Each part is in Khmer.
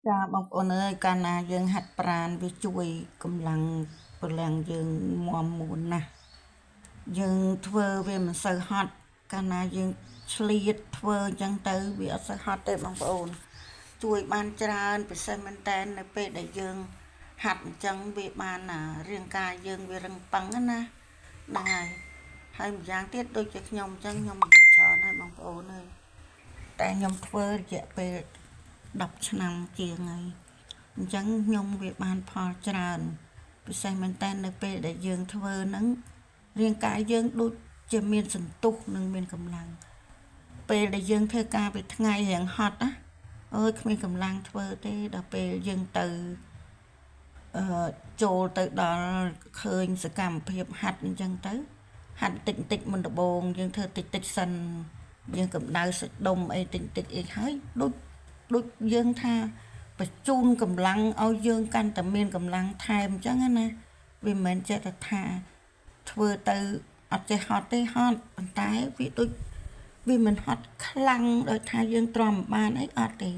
ចាបងប្អូនអើយកាលណាយើងហាត់ប្រាណវាជួយកម្លាំងប្រលាំងយើងមាំមួនណាស់យើងធ្វើវាមិនសូវហត់កាលណាយើងឆ្លៀតធ្វើអញ្ចឹងទៅវាអត់សូវហត់ទេបងប្អូនជួយបានច្រើនពិសេសមែនតើនៅពេលដែលយើងហាត់អញ្ចឹងវាបានរាងកាយយើងវារឹងប៉ឹងណាហ្នឹងហើយម្យ៉ាងទៀតដូចជាខ្ញុំអញ្ចឹងខ្ញុំអាយុច្រើនហើយបងប្អូនអើយតែខ្ញុំធ្វើរយៈពេល10ឆ្នាំជាងហើយអញ្ចឹងខ្ញុំវាបានផលច្រើនពិសេសមែនតើនៅពេលដែលយើងធ្វើហ្នឹងរាងកាយយើងដូចជាមានសន្ទុះនិងមានកម្លាំងពេលដែលយើងធ្វើការពីថ្ងៃរៀងហត់ណាអើយគ្មានកម្លាំងធ្វើទេដល់ពេលយើងទៅចូលទៅដល់ឃើញសកម្មភាពហាត់អញ្ចឹងទៅហាត់តិចតិចមុនដំបូងយើងធ្វើតិចតិចសិនយើងកម្ដៅសាច់ដុំអីតិចតិចអីហើយដូចយើងថាបញ្ជូនកម្លាំងឲ្យយើងកាន់តែមានកម្លាំងថែមអញ្ចឹងណាវាមិនមែនចេះតែថាធ្វើទៅអត់ចេះហត់ទេហត់ប៉ុន្តែវាដូចវាមិនហត់ខ្លាំងដោយថាយើងទ្រាំបានអីអត់ទេ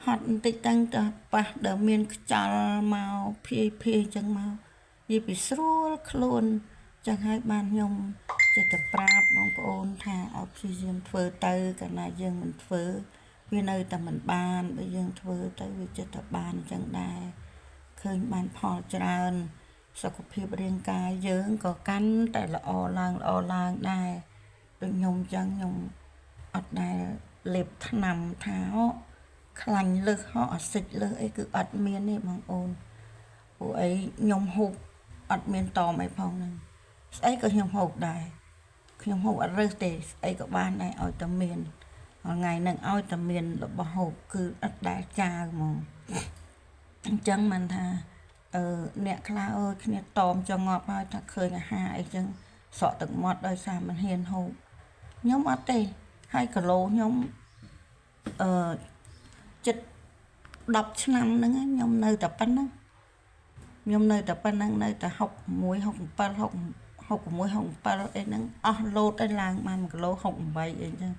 ហត់បន្តិចតាំងទៅប៉ះដល់មានខ្យល់មកភាយអញ្ចឹងមកនិយាយពីស្រួលខ្លួនចឹងហើយបានខ្ញុំចេះតែប្រាប់បងប្អូនថាឲ្យព្យាយាមធ្វើទៅកាលណាយើងមិនធ្វើវានៅតែមិនបានបើយើងធ្វើទៅវាចេះតែបានអញ្ចឹងដែរឃើញបានផលច្រើនសុខភាពរាងកាយយើងក៏កាន់តែល្អឡើងដែរដូចខ្ញុំអញ្ចឹងខ្ញុំអត់ដែលលេបថ្នាំថាខ្លាញ់លើសហោះអាស៊ីតលើសអីគឺអត់មានទេបងប្អូនព្រោះអីខ្ញុំហូបអត់មានតមអីផងហ្នឹងស្អីក៏ខ្ញុំហូបដែរខ្ញុំហូបអត់រើសទេស្អីក៏បានដែរឲ្យតែមានថ្ងៃហ្នឹងឲ្យតែមានរបស់ហូបគឺអត់ដែលចាវហ្មងអញ្ចឹងមិនថាអ្នកខ្លះអើយគ្នាតមចងប់ហើយថាឃើញអាហារអីចឹងសក់ទឹកមាត់ដោយសារមិនហ៊ានហូបខ្ញុំអត់ទេហើយគីឡូខ្ញុំចិត្ត10ឆ្នាំហ្នឹងខ្ញុំនៅតែប៉ុណ្ណឹងខ្ញុំនៅតែប៉ុណ្ណឹងនៅតែ66 67 66 67អីហ្នឹងអស់លោតឯឡើងបាន1គីឡូ68អីចឹង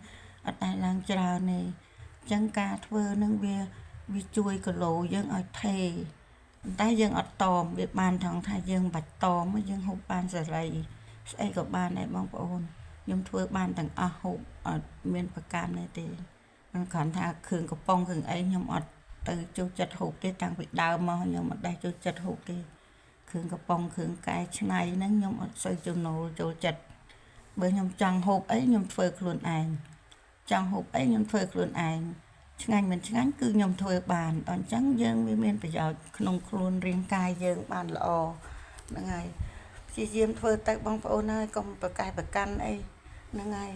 អត់តែឡើងច្រើនទេអញ្ចឹងការធ្វើហ្នឹងវាជួយគីឡូយើងឲ្យថេតែយើងអត់តមវាបានថងថាយើងមិនបាច់តមយើងហូបបានសេរីស្អីក៏បានដែរបងប្អូនខ្ញុំធ្វើបានទាំងអស់ហូបអត់មានប្រកាន់ទេមិនគ្រាន់ថាគ្រឿងកំប៉ុងគ្រឿងអីខ្ញុំអត់ទៅចូលចិត្តហូបទេតាំងពីដើមមកខ្ញុំអត់ដែលចូលចិត្តហូបទេគ្រឿងកំប៉ុងគ្រឿងកែច្នៃហ្នឹងខ្ញុំអត់សូវចំណូលចូលចិត្តបើខ្ញុំចង់ហូបអីខ្ញុំធ្វើខ្លួនឯងចង់ហូបអីខ្ញុំធ្វើខ្លួនឯងឆ្ងាញ់មិនឆ្ងាញ់គឺខ្ញុំធ្វើបានអញ្ចឹងយើងវាមានប្រយោជន៍ក្នុងខ្លួនរាងកាយយើងបានល្អហ្នឹងហើយព្យាយាមធ្វើទៅបងប្អូនហើយកុំប្រកែកប្រកាន់អីហ្នឹងហើយ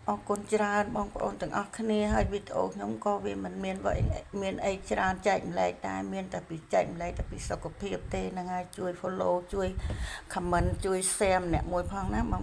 អរគុណច្រើនបងប្អូនទាំងអស់គ្នាហើយវីដេអូខ្ញុំក៏វាមិនមានអីច្រើនចែកម្លែកដែរមានតែពីចែកម្លែកតែពីសុខភាពទេហ្នឹងហើយជួយ follow ជួយ comment ជួយ share ម្នាក់មួយផងណាបង